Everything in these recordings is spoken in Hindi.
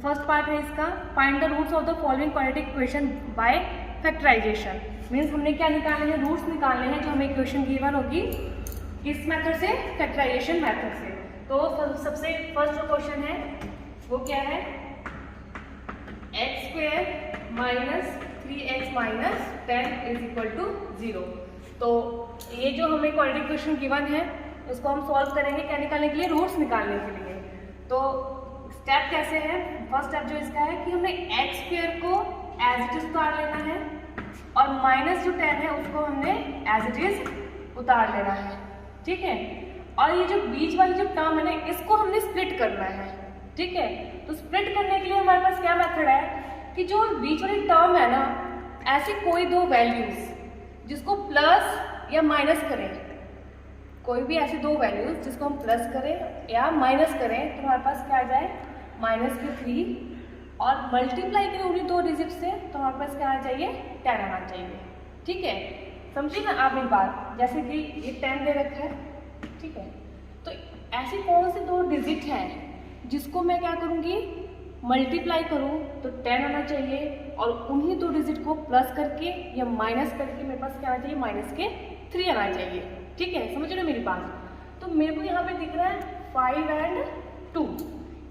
फर्स्ट पार्ट है इसका, find the roots of the following quadratic equation by factorisation. Means हमने क्या निकालने हैं, रूट्स निकालने हैं जो हमें इक्वेशन गिवन होगी किस मेथड से, फैक्टराइजेशन मेथड से। तो सबसे फर्स्ट जो क्वेश्चन है वो क्या है, x² minus 3x minus 10 is equal to 0। तो ये जो हमें क्वाड्रेटिक इक्वेशन गिवन है उसको हम सॉल्व करेंगे क्या निकालने के लिए, रूट्स निकालने के लिए। तो स्टेप कैसे है, फर्स्ट स्टेप जो इसका है कि हमने x² को एज इट इज उतार लेना है और माइनस जो 10 है उसको हमने एज इट इज उतार लेना है, ठीक है। और ये जो बीच वाली जो टर्म है ना इसको हमने स्प्लिट करना है, ठीक है। तो स्प्लिट करने के लिए हमारे पास क्या मेथड है कि जो बीच वाली टर्म है ना, ऐसी कोई दो वैल्यूज जिसको प्लस या माइनस करें, कोई भी ऐसी दो वैल्यूज जिसको हम प्लस करें या माइनस करें, तो हमारे पास क्या आ जाए -3 और मल्टीप्लाई करें उन्हीं दो डिजिट से तो हमारे पास क्या आना चाहिए, 10 आना चाहिए, ठीक है। समझिए ना आप एक बात, जैसे कि ये 10 दे रखा है, ठीक है। तो ऐसी कौन सी दो डिजिट है जिसको मैं क्या करूँगी, मल्टीप्लाई करूँ तो 10 आना चाहिए और उन्हीं दो डिजिट को प्लस करके या माइनस करके मेरे पास क्या आना चाहिए, -3 आना चाहिए, ठीक है। समझ रहे हो मेरी बात। तो मेरे को यहाँ पे दिख रहा है 5 और 2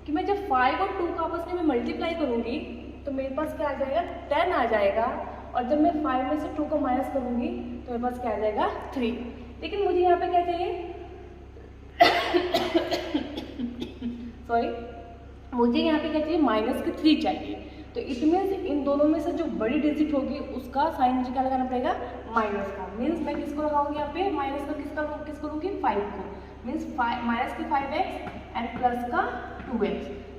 कि मैं जब 5 और 2 का आपस में मैं मल्टीप्लाई करूँगी तो मेरे पास क्या आ जाएगा, 10 आ जाएगा। और जब मैं 5 में से 2 को माइनस करूँगी तो मेरे पास क्या आ जाएगा, 3। लेकिन मुझे यहाँ पे क्या चाहिए सॉरी, मुझे यहाँ पे क्या चाहिए, -3 चाहिए। तो इट मीन्स इन दोनों में से जो बड़ी डिजिट होगी उसका साइन मुझे क्या लगाना पड़ेगा, माइनस का। मीन्स मैं किसको लगाऊंगी यहाँ पे, माइनस का किसको लूँगी, 5 को। मीन्स -5x एंड प्लस का 2x।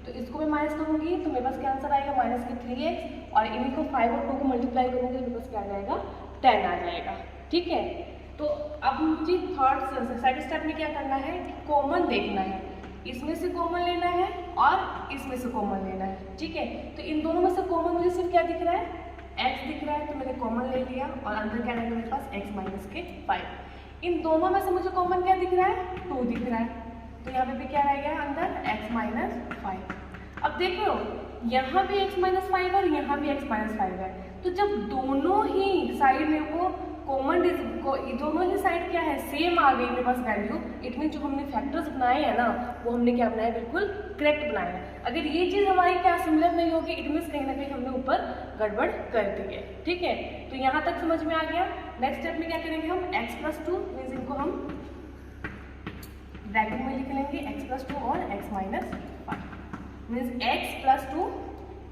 तो इसको मैं माइनस करूँगी तो मेरे पास क्या आंसर आएगा, -3x और इन्हीं को 5 और 2 को मल्टीप्लाई करूँगी तो मेरे पास क्या आ जाएगा, 10 आ जाएगा, ठीक है। तो अब मुझे सेकंड स्टेप में क्या करना है, कॉमन देखना है, इसमें से कॉमन लेना है और इसमें से कॉमन लेना है, ठीक है। तो इन दोनों में से कॉमन मुझे सिर्फ क्या दिख रहा है, x दिख रहा है, तो मैंने कॉमन ले लिया और अंदर क्या रहेगा मेरे पास, x माइनस के 5। इन दोनों में से मुझे कॉमन क्या दिख रहा है, 2 दिख रहा है, तो यहाँ पे भी क्या रह गया अंदर, x माइनस 5। अब देखो यहाँ भी x माइनस 5 और यहाँ भी x माइनस 5 है, तो जब दोनों ही साइड में वो कॉमन दोनों ही साइड क्या है, सेम आ गई मेरे पास वैल्यू, इट मीन जो हमने फैक्टर्स बनाए हैं ना वो हमने क्या बनाया, बिल्कुल करेक्ट बनाया है। अगर ये चीज़ हमारी क्या सिमिलर नहीं होगी, इट मीन्स कहीं ना कहीं हमने ऊपर गड़बड़ कर दी है, ठीक है। तो यहाँ तक समझ में आ गया। नेक्स्ट स्टेप में क्या करेंगे हम, x+2 मीन्स इनको हम ब्रैकेट में लिख लेंगे, x+2 और x minus 5 means x+2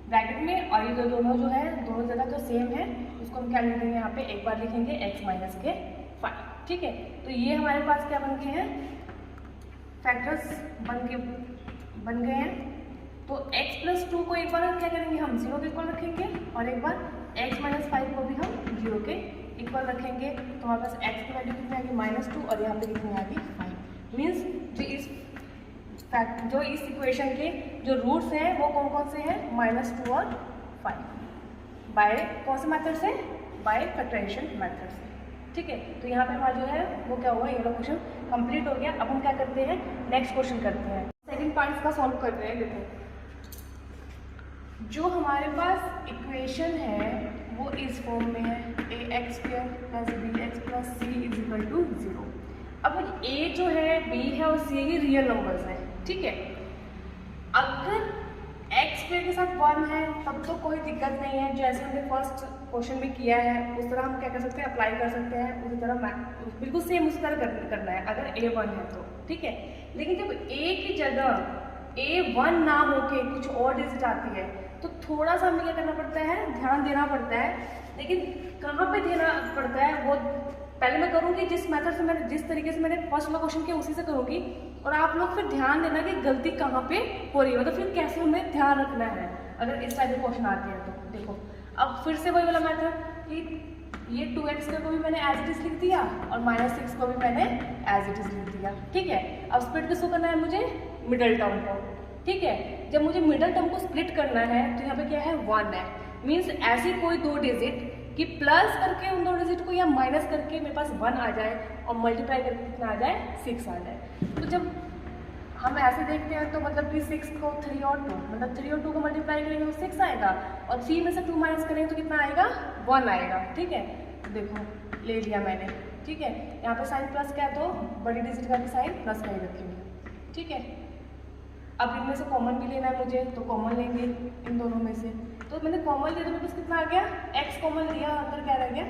bracket में, और ये दोनों जो है दोनों जगह जो सेम है उसको हम क्या लिख देंगे, यहाँ पे एक बार लिखेंगे x माइनस के 5, ठीक है। तो ये हमारे पास क्या बन गए हैं, फैक्टर्स बन गए हैं। तो x+2 को एक बार क्या करेंगे, हम 0 के इक्वल रखेंगे और एक बार x माइनस 5 को भी हम 0 के इक्वल रखेंगे। तो हमारे पास x की वैल्यू कितनी आ गई, -2 और यहाँ पे कितनी आ गई, 5। मीन्स जो इस इक्वेशन के जो रूट्स हैं वो कौन कौन से हैं, -2 और 5, बाय कौन से मेथड से, बाय फैक्टराइजेशन मेथड से, ठीक है। तो यहाँ पे हमारा जो है वो क्या हुआ, ये वाला क्वेश्चन कंप्लीट हो गया। अब हम क्या करते हैं, नेक्स्ट क्वेश्चन करते हैं, सेकंड पार्ट इसका सॉल्व कर रहे हैं। देखो जो हमारे पास इक्वेशन है वो इस फॉर्म में है, ax² + bx + c = 0। अब a जो है, b है और c ये रियल नंबर्स हैं, ठीक है। अगर x² के साथ 1 है तब तो कोई दिक्कत नहीं है, जैसे हमने फर्स्ट क्वेश्चन में किया है उस तरह हम क्या कर सकते हैं, अप्लाई कर सकते हैं, उसी तरह बिल्कुल सेम उसी तरह करना है अगर a 1 है तो, ठीक है। लेकिन जब a की जगह a 1 ना होके कुछ और डिजिट आती है तो थोड़ा सा हमें क्या करना पड़ता है, ध्यान देना पड़ता है। लेकिन कहाँ पे देना पड़ता है वो पहले मैं करूँगी जिस मेथड से मैंने, जिस तरीके से मैंने फर्स्ट वाला क्वेश्चन किया उसी से करूँगी, और आप लोग फिर ध्यान देना कि गलती कहाँ पे हो रही है, मतलब फिर कैसे हमें ध्यान रखना है अगर इस टाइप के क्वेश्चन आते हैं तो। देखो अब फिर से वही वाला मेथड कि ये 2x को भी मैंने एज इट इज लिख दिया और -6 को भी मैंने एज इट इज लिख दिया, ठीक है। अब स्प्लिट किसको करना है, मुझे मिडल टर्म को, ठीक है। जब मुझे मिडल टर्म को स्प्लिट करना है तो यहाँ पे क्या है, 1 है। मीन्स ऐसी कोई दो डिजिट कि प्लस करके उन दो डिजिट को या माइनस करके मेरे पास 1 आ जाए और मल्टीप्लाई करके कितना आ जाए, 6 आ जाए। तो जब हम ऐसे देखते हैं तो मतलब कि 6 को 3 और 2, मतलब 3 और 2 को मल्टीप्लाई करेंगे तो 6 आएगा, और 3 में से 2 माइनस करेंगे तो कितना आएगा, 1 आएगा। ठीक है, तो देखो ले लिया मैंने। ठीक है, यहाँ पे साइन प्लस का है तो बड़ी डिजिट का भी साइन प्लस का ही रखेंगे। ठीक है, अब इनमें से कॉमन भी लेना है मुझे, तो कॉमन लेंगे इन दोनों में से। तो मैंने कॉमन लिया तो मेरे पास कितना आ गया, x कॉमन लिया, अंदर क्या रह गया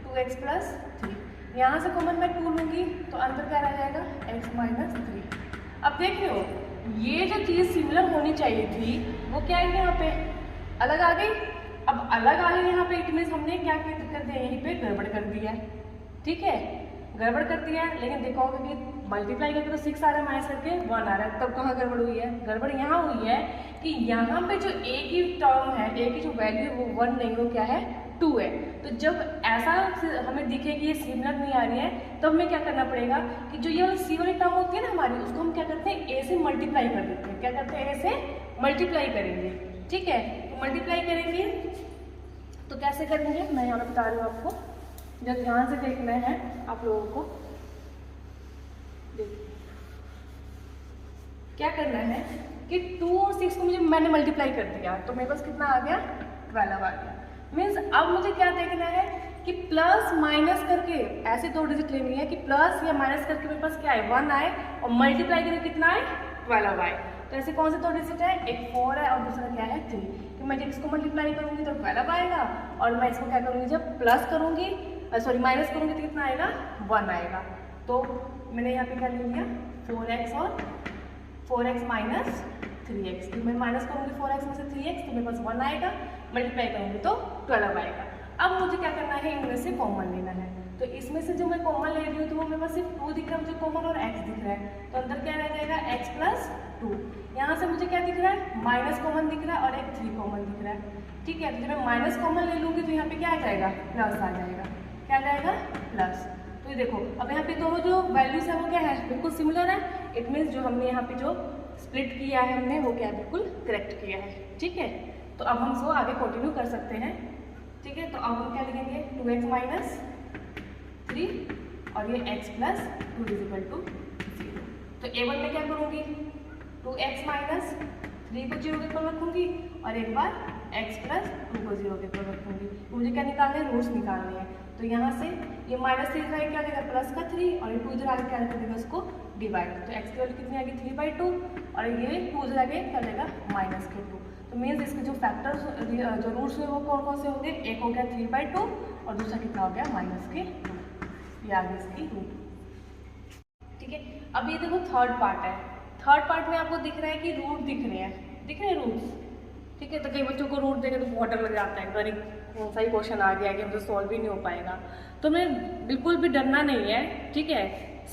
2x प्लस 3। यहाँ से कॉमन मैं 2 लूँगी तो अंदर क्या रह जाएगा x माइनस 3। अब देख रहे हो ये जो चीज़ सिमिलर होनी चाहिए थी वो क्या है, यहाँ पे अलग आ गई। अब अलग आ गई यहाँ पे, इट मीन्स हमने क्या कर दिया, यहीं पे गड़बड़ कर दिया। ठीक है, गड़बड़ कर दिया, लेकिन देखो कि मल्टीप्लाई करके तो 6 आ रहा है, माइनस करके 1 आ रहा है, तब कहाँ गड़बड़ हुई है, गड़बड़ यहाँ हुई है कि यहाँ पे जो a की टर्म है, a की जो वैल्यू है वो 1 नहीं, वो क्या है 2 है। तो जब ऐसा हमें दिखे कि ये सिमिलर नहीं आ रही है तो हमें क्या करना पड़ेगा कि जो ये सी वाली टर्म होती है ना हमारी, उसको हम क्या करते हैं a से मल्टीप्लाई कर देते हैं। क्या करते हैं, a से मल्टीप्लाई करेंगे। ठीक है, तो मल्टीप्लाई करेंगे तो कैसे करेंगे मैं यहाँ बता रही हूँ आपको, जब ध्यान से देखना है आप लोगों को। देखिए क्या करना है कि 2 और 6 को मैंने मल्टीप्लाई कर दिया तो मेरे पास कितना आ गया, 12 आ गया। मीन्स अब मुझे क्या देखना है कि प्लस माइनस करके ऐसे 2 डिजिट लेनी है कि प्लस या माइनस करके मेरे पास क्या आए, 1 आए, और मल्टीप्लाई करके कितना आए, 12 आए। तो ऐसे कौन से 2 डिजिट है, एक 4 है और दूसरा क्या है 3। तो मैं जब इसको मल्टीप्लाई करूंगी तो 12 आएगा, और मैं इसको क्या करूंगी जब प्लस करूंगी, सॉरी माइनस करूंगी तो कितना आएगा, 1 आएगा। तो मैंने यहाँ पे क्या ले लिया 4x और 4x माइनस 3x। तो मैं माइनस करूँगी 4x में से 3x तो मेरे पास 1 आएगा, मल्टीप्लाई करूँगी तो 12 आएगा। अब मुझे क्या करना है, इनमें से कॉमन लेना है। तो इसमें से जो मैं कॉमन ले रही हूँ तो वो मेरे पास सिर्फ 2 दिख रहा है मुझे कॉमन, और x दिख रहा है, तो अंदर क्या रह जाएगा x प्लस 2। यहाँ से मुझे क्या दिख रहा है, माइनस कॉमन दिख रहा है और एक 3 कॉमन दिख रहा है। ठीक है, तो जब मैं माइनस कॉमन ले लूँगी तो यहाँ पे क्या आ जाएगा, प्लस आ जाएगा। क्या आ जाएगा, प्लस। तो ये देखो अब यहाँ पे दोनों जो वैल्यूज है वो क्या है, बिल्कुल सिमिलर है। इट मीन्स जो हमने यहाँ पे जो स्प्लिट किया है हमने वो क्या बिल्कुल करेक्ट किया है। ठीक है, तो अब हम इसको आगे कंटिन्यू कर सकते हैं। ठीक है, तो अब हम क्या लिखेंगे 2x माइनस 3 और ये x प्लस 2 इजिकल टू 0। तो a1 में क्या करूँगी, 2x माइनस 3 को 0 के ऊपर रखूँगी और एक बार x प्लस 2 को 0 के ऊपर रखूँगी। मुझे क्या निकालना है, रूट्स निकालने हैं। तो यहाँ से ये माइनस 3 का क्या देगा, प्लस का 3, और ये 2 इधर आगे क्या देगा, उसको डिवाइड। तो x की वैल्यू कितनी आ गई 3/2, और ये 2 इधर आगे क्या देगा, माइनस के 2। तो मीन्स इसके जो फैक्टर्स जो रूट्स है वो कौन कौन से होंगे, एक हो गया 3/2 और दूसरा कितना हो गया माइनस के 2। ये आ गई इसकी रूट। ठीक है, अब ये देखो थर्ड पार्ट है। थर्ड पार्ट में आपको दिख रहा है कि रूट दिख रहे हैं रूट्स। ठीक है, तो कई बच्चों को रूट देखे तो बहुत डर लग जाता है, अगर कौन सा ही क्वेश्चन आ गया कि हमसे सॉल्व भी नहीं हो पाएगा। तो मैं बिल्कुल भी डरना नहीं है, ठीक है,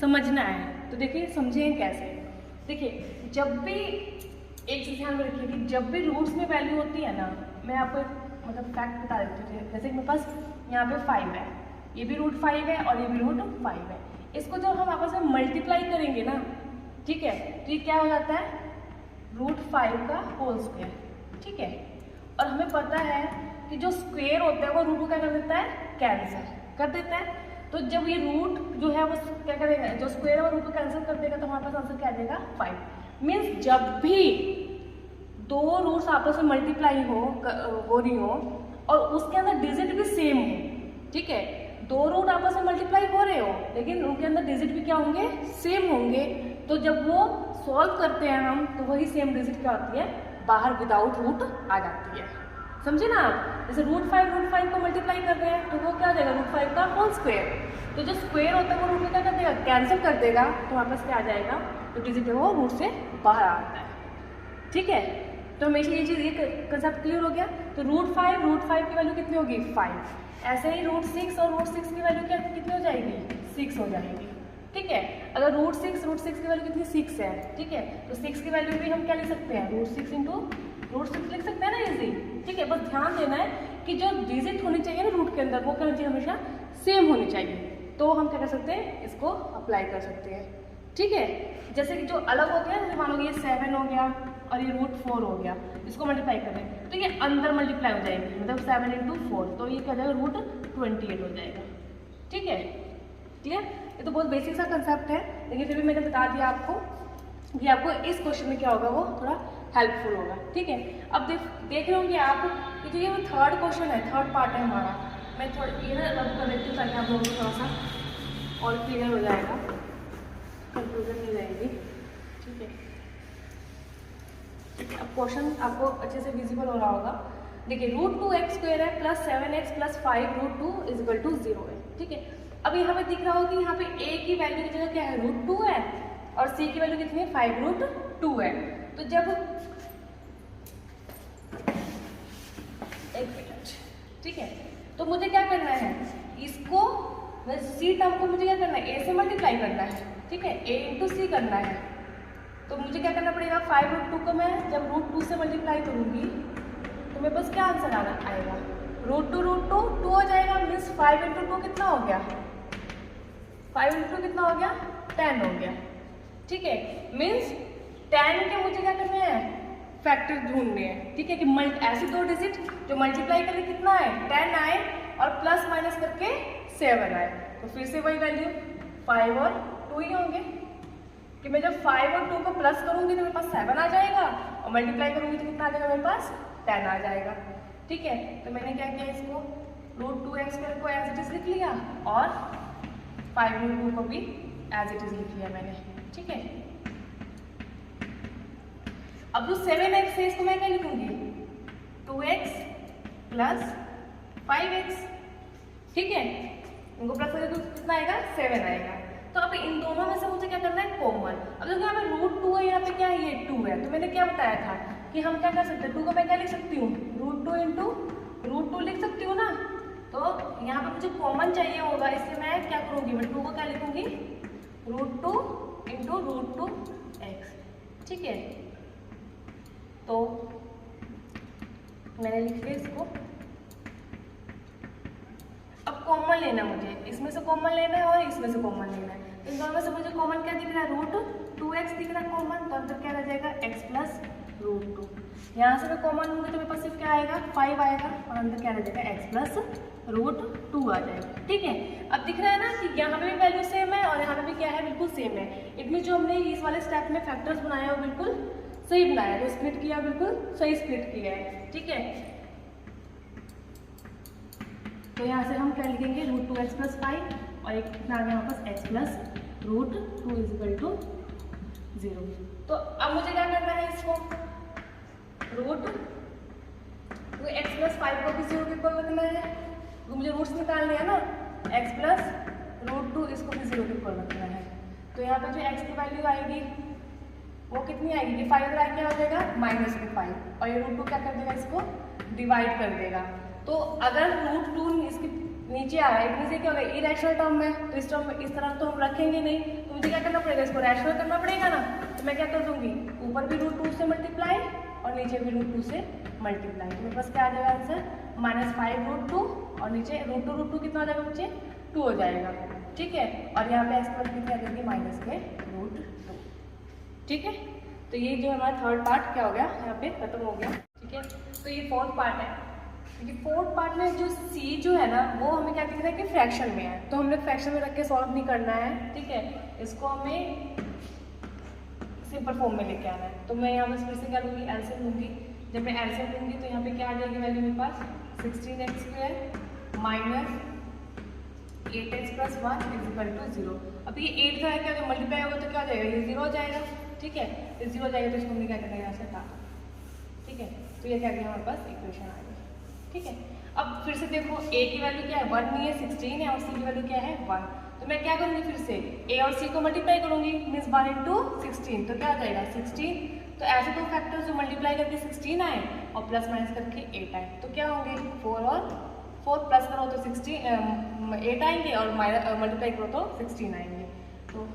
समझना है। तो देखिए समझें कैसे। देखिए जब भी एक चीज़ ध्यान में रखिए कि जब भी रूट्स में वैल्यू होती है ना, मैं आपको मतलब फैक्ट बता देती हूँ। जैसे कि मेरे पास यहाँ पे 5 है, ये भी रूट 5 है और ये भी रूट 5 है। इसको जब हम आपस में मल्टीप्लाई करेंगे ना, ठीक है, तो ये क्या हो जाता है, रूट 5 का होल स्क्वायर। ठीक है, और हमें पता है कि जो स्क्वायर होता है वो रूट को क्या कर देता है, कैंसिल कर देता है। तो जब ये रूट जो है वो क्या करेगा, जो स्क्वायर है वो रूट को कैंसिल कर देगा, तो हमारे पास आंसर क्या आ जाएगा 5। मीन्स जब भी 2 रूट्स आपस में मल्टीप्लाई हो रही हो और उसके अंदर डिजिट भी सेम हो, ठीक है, 2 रूट आपस में मल्टीप्लाई हो रहे हो लेकिन उनके अंदर डिजिट भी क्या होंगे, सेम होंगे, तो जब वो सॉल्व करते हैं हम तो वही सेम डिजिट क्या होती है, बाहर विदाउट रूट आ जाती है। समझे ना आप, जैसे रूट 5 को मल्टीप्लाई कर रहे हैं तो वो क्या आ जाएगा, रूट 5 का होल स्क्वायर। तो जो स्क्वायर होता है वो रूट को क्या कर देगा, कैंसिल कर देगा, तो वापस क्या आ जाएगा, तो डिजिट है वो रूट से बाहर आता है। ठीक है, तो हमेशा ये चीज़, ये कंसेप्ट क्लियर हो गया। तो रूट 5 की वैल्यू कितनी होगी 5। ऐसे ही रूट 6 और रूट 6 की वैल्यू क्या कितनी हो जाएगी, 6 हो जाएगी। ठीक है, अगर रूट 6 की वैल्यू कितनी 6 है, ठीक है, तो 6 की वैल्यू भी हम क्या लिख सकते हैं, रूट 6 इंटू रूट 6 लिख सकते हैं ना, इजी। ठीक है, बस ध्यान देना है कि जो डिजिट होनी चाहिए ना रूट के अंदर वो क्या होनी चाहिए, हमेशा सेम होनी चाहिए, तो हम क्या कर सकते हैं, इसको अप्लाई कर सकते हैं। ठीक है, जैसे कि जो अलग होते हैं, जैसे मान लो ये 7 हो गया और ये रूट 4 हो गया, इसको मल्टीप्लाई करें तो ये अंदर मल्टीप्लाई हो जाएगी, मतलब 7 इंटू 4, तो ये क्या हो जाएगा, रूट 28 हो जाएगा। ठीक है, क्लियर। ये तो बहुत बेसिक सा कंसेप्ट है, लेकिन फिर भी मैंने बता दिया आपको ये आपको इस क्वेश्चन में क्या होगा वो थोड़ा हेल्पफुल होगा। ठीक है, अब देख रहे होंगे आप कि जो ये थर्ड क्वेश्चन है, थर्ड पार्ट है हमारा, मैं थोड़ा ये ना रब कर देती हूँ ताकि आप लोगों को थोड़ा सा और क्लियर हो जाएगा, कंफ्यूजन नहीं रहेगी। ठीक है, अब क्वेश्चन आपको अच्छे से विजिबल हो रहा होगा। देखिए √2x² है प्लस 7x प्लस 5√2 = 0 है। ठीक है, अब यहाँ पे दिख रहा हो कि यहाँ पे a की वैल्यू की जगह क्या है √2 है और c की वैल्यू कितनी है 5√2 है। तो जब एक मिनट, ठीक है, तो मुझे क्या करना है, इसको c टर्म को मुझे क्या करना है a से मल्टीप्लाई करना है। ठीक है, a इंटू सी करना है। तो मुझे क्या करना पड़ेगा 5√2 को मैं जब √2 से मल्टीप्लाई करूंगी तो मेरे पास क्या आंसर आएगा √2 2 हो जाएगा, मीन्स 5 × 2 कितना हो गया 5 × 2 कितना हो गया 10 हो गया। ठीक है, मीन्स 10 के मुझे क्या करने हैं फैक्टर ढूंढने हैं। ठीक है, कि ऐसे दो डिजिट जो मल्टीप्लाई करके कितना आए 10 आए और प्लस माइनस करके 7 आए। तो फिर से वही वैल्यू 5 और 2 ही होंगे कि मैं जब 5 और 2 को प्लस करूंगी तो मेरे पास 7 आ जाएगा और मल्टीप्लाई करूंगी तो कितना आ जाएगा मेरे पास 10 आ जाएगा। ठीक है, तो मैंने क्या किया इसको √2x² को एज इट इज लिख लिया और 5√2 को भी एज इट इज लिख लिया मैंने। ठीक है, अब जो 7x है इसको मैं क्या लिखूंगी 2x प्लस 5x। ठीक है, इनको प्लस करके कितना आएगा 7 आएगा। तो अब इन दोनों में से मुझे क्या करना है कॉमन। अब देखो यहाँ पे √2 है, यहाँ पे क्या है ये 2 है। तो मैंने क्या बताया था कि हम क्या कर सकते हैं 2 को मैं क्या लिख सकती हूँ √2 × √2 लिख सकती हूँ ना। तो यहाँ पे मुझे कॉमन चाहिए होगा, इसलिए मैं क्या करूँगी मैं 2 को क्या लिखूंगी √2 × √2x। ठीक है, तो मैंने लिख लिया इसको। अब कॉमन लेना मुझे, इसमें से कॉमन लेना है और इसमें से कॉमन लेना है। इन दोनों में से मुझे कॉमन क्या दिख रहा है √2x दिख रहा है कॉमन, तो अंदर क्या रह जाएगा x प्लस √2। यहाँ से मैं कॉमन लूँगी तो मेरे पास सिर्फ क्या आएगा 5 आएगा और अंदर क्या रह जाएगा x प्लस √2 आ जाएगा। ठीक है, अब दिख रहा है ना कि यहाँ पे भी वैल्यू सेम है और यहाँ पे भी क्या है बिल्कुल सेम है। इट मीन जो हमने इस वाले स्टेप में फैक्टर्स बनाया वो बिल्कुल सही बनाया, जो स्प्लिट किया बिल्कुल सही स्प्लिट किया है। ठीक है, तो यहाँ से हम क्या लिखेंगे √2x प्लस 5 और एक कितना आ गया यहाँ पास x प्लस √2 = 0। तो अब मुझे क्या करना है इसको √2x प्लस 5 को भी 0 के इक्वल रखना है। तो मुझे रूट्स निकालने हैं ना x प्लस √2 इसको भी 0 के इक्वल रखना है। तो यहाँ पे जो x की वैल्यू आएगी वो कितनी आएगी कि 5 इधर क्या हो जाएगा -5 और ये √2 क्या कर देगा इसको डिवाइड कर देगा। तो अगर √2 इसके नीचे आ रहा है इतने से क्या होगा इरेशनल टर्म है, तो इस टर्म इस तरह तो हम रखेंगे नहीं, तो मुझे क्या करना पड़ेगा इसको रैशनल करना पड़ेगा ना। तो मैं क्या कर दूंगी ऊपर भी √2 से मल्टीप्लाई और नीचे भी √2 से मल्टीप्लाई। तो मेरे पास क्या आ जाएगा आंसर -5√2 और नीचे √2 कितना हो जाएगा बच्चे 2 हो जाएगा। ठीक है, और यहाँ पे एक्स पर कितनी आ जाएगी -√2। ठीक है, तो ये जो हमारा थर्ड पार्ट क्या हो गया यहाँ पे खत्म हो गया। ठीक है, तो ये फोर्थ पार्ट है। क्योंकि फोर्थ पार्ट में जो सी जो है ना वो हमें क्या दिख रहा है कि फ्रैक्शन में है, तो हमने फ्रैक्शन में रख के सॉल्व नहीं करना है। ठीक है, इसको हमें सिंपल फॉर्म में लेके आना है। तो मैं यहाँ पर फिर से क्या लूँगी एलसीएम लूँगी। जब मैं एलसीएम लूँगी तो यहाँ पे क्या आ जाएगी वैल्यू मेरे पास 16x² माइनस 8x प्लस 1 = 0। अब ये 8 जो है क्या जब मल्टीप्लाई होगा तो क्या हो जाएगा ये 0 हो जाएगा। ठीक है, तो 0 हो जाएगा तो इसको हमने क्या करना है यहाँ से हटा। ठीक है, तो ये क्या गया हमारे पास इक्वेशन आ गई। ठीक है, अब फिर से देखो a की वैल्यू क्या है 1 नहीं है 16 है और c की वैल्यू क्या है 1। तो मैं क्या करूँगी फिर से a और c को मल्टीप्लाई करूँगी मीन्स 1 × 16 तो क्या आ जाएगा 16। तो ऐसे दो फैक्टर्स जो मल्टीप्लाई करके 16 आए और प्लस माइनस करके 8 आए तो क्या होंगे 4 और 4 प्लस करो तो 8 आएंगे और मल्टीप्लाई करो तो 16 आएंगे। तो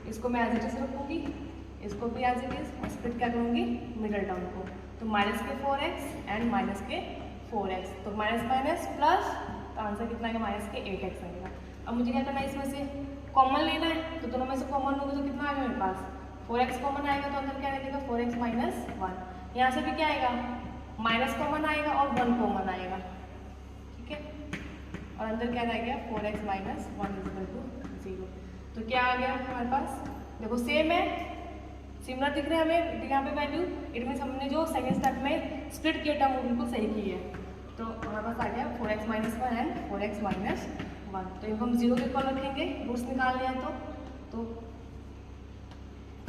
इसको मैं एज इट इज रखूँगी, इसको भी एज इट इज और स्प्लिट क्या करूँगी मिडल टर्म को। तो -4x एंड -4x तो माइनस माइनस प्लस तो आंसर कितना आएगा -8x आएगा। अब मुझे क्या करना है इसमें से कॉमन लेना है, तो दोनों में से कॉमन लोगे तो कितना आएगा मेरे पास 4x कॉमन आएगा तो अंदर क्या रहेगा 4x - 1। यहाँ से भी क्या आएगा माइनस कॉमन आएगा और 1 कॉमन आएगा। ठीक है, और अंदर क्या रह गया 4x - 1 = 0। तो क्या आ गया हमारे पास देखो सेम है सिमिलर दिख रहे हैं हमें यहाँ पे वैल्यू, इट मीन्स हमने जो सेकेंड स्टेप में स्प्लिट किया टर्म वो बिल्कुल सही की है। तो हमारे पास आ गया 4x minus 1 and 4x minus 1। तो इनको हम 0 के इक्वल रखेंगे, रूट्स निकाल लिया तो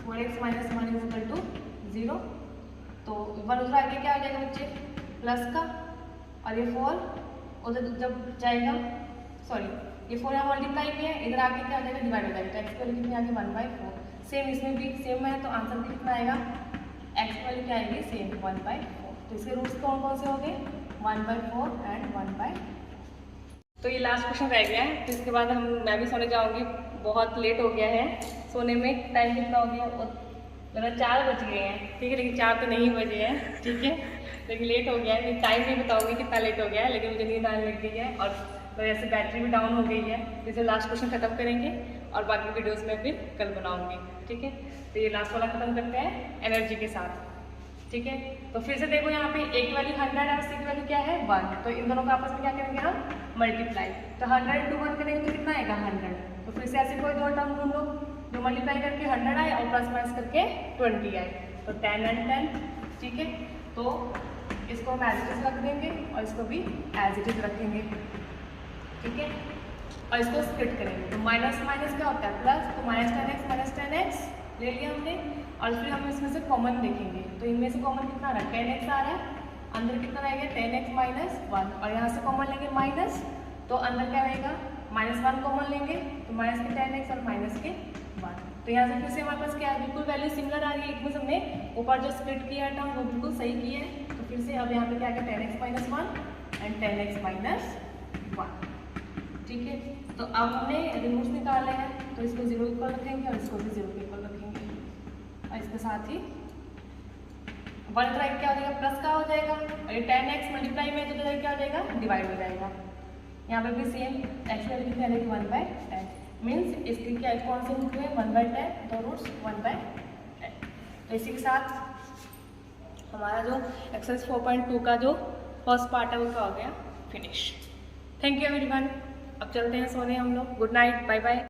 4x minus 1 is equal to 0। तो 1 उधर आगे क्या आ जाएगा बच्चे, प्लस का, और ये 4 उधर जब जाएगा, सॉरी ये 4 यहाँ मल्टीप्लाई किया है, इधर आगे क्या आ जाएगा, डिवाइड हो जाएगा। तो एक्स की वैल्यू कितनी आ गई 1/4। सेम इसमें भी सेम है, तो आंसर भी कितना आएगा, एक्स की वैल्यू क्या आएगी, सेम 1/4। तो इसके रूट्स कौन कौन से हो गए, 1/4 एंड 1/4। तो ये लास्ट क्वेश्चन रह गया है, तो इसके बाद मैं भी सोने जाऊँगी, बहुत लेट हो गया है सोने में। टाइम कितना हो गया, लगभग 4 बज गए हैं, ठीक है, लेकिन 4 तो नहीं बजे हैं, ठीक है, लेकिन लेट हो गया है। मैं टाइम नहीं बताऊँगी कितना लेट हो गया है, लेकिन मुझे नींद आने लग गई है और तो ऐसे बैटरी भी डाउन हो गई है। इसे लास्ट क्वेश्चन खत्म करेंगे और बाकी वीडियोस में फिर कल बनाऊंगी, ठीक है। तो ये लास्ट वाला खत्म करते हैं एनर्जी के साथ, ठीक है। तो फिर से देखो यहाँ पे एक वैल्यू 100 और सी की वैल्यू क्या है 1, तो इन दोनों को आपस में क्या करेंगे हम, मल्टीप्लाई। तो 100 × 1 करेंगे तो कितना आएगा 100। तो फिर से ऐसे कोई दो टर्म ढूंढ लो जो मल्टीप्लाई करके 100 आए और प्लस माइनस करके 20 आए। तो 10 एंड 10, ठीक है। तो इसको हम एज इट इज रख देंगे और इसको भी एज इट इज रखेंगे, ठीक है, और इसको स्प्लिट करेंगे। तो माइनस माइनस क्या होता है प्लस, तो -10x ले लिया हमने, और फिर हम इसमें से कॉमन देखेंगे। तो इनमें से कॉमन कितना आ रहा है, 10x आ रहा है, अंदर कितना रहेगा 10x माइनस 1, और यहाँ से कॉमन लेंगे माइनस, तो अंदर क्या रहेगा -1 कॉमन लेंगे, तो माइनस के 10x और माइनस के 1। तो यहाँ से फिर से हमारे पास क्या है, बिल्कुल वैल्यू सिमिलर आ रही है, एक हमने ऊपर जो स्प्लिट किया था वो बिल्कुल सही किया है। तो फिर से अब यहाँ पे क्या है 10x minus 1 and 10x minus 1, ठीक है। तो अब हमने रूट्स निकाले हैं, तो इसको 0 इक्वल रखेंगे और इसको भी 0 के इक्वल रखेंगे, और इसके साथ ही 1 इधर क्या हो जाएगा, प्लस का हो जाएगा, और ये 10x मल्टीप्लाई में तो इधर क्या हो जाएगा, डिवाइड हो जाएगा। यहाँ पे भी सेम एक्स वैल्यू कितनी आएगी 1/10, मीन्स इसकी क्या कौन से रूट हुए 1/10, तो रूट्स 1/10। तो इसी के साथ हमारा जो एक्सरसाइज 4.2 का जो फर्स्ट पार्ट है वो क्या हो गया, फिनिश। Thank you everyone. अब चलते हैं सोने हम लोग। Good night, bye bye.